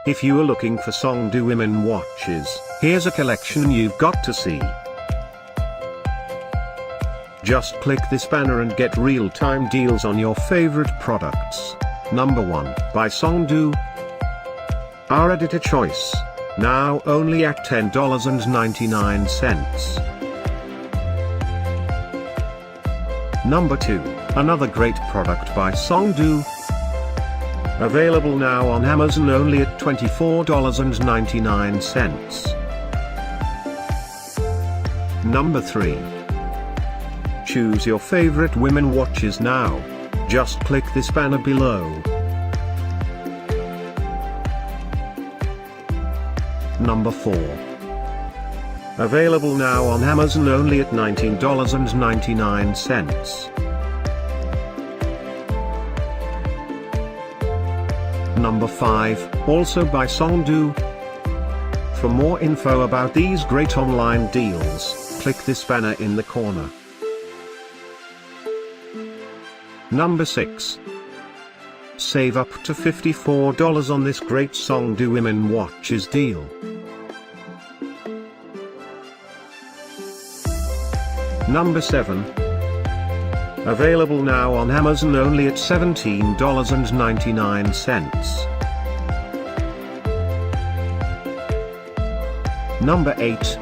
If you are looking for Songdu women watches, here's a collection you've got to see. Just click this banner and get real-time deals on your favorite products. Number 1, by Songdu. Our editor choice. Now only at $10.99. Number 2, another great product by Songdu. Available now on Amazon only at $24.99. Number 3. Choose your favorite women watches now. Just click this banner below. Number 4. Available now on Amazon only at $19.99. Number 5, also by Songdu. For more info about these great online deals, click this banner in the corner. Number 6. Save up to $54 on this great Songdu women watches deal. Number 7. Available now on Amazon only at $17.99. Number 8.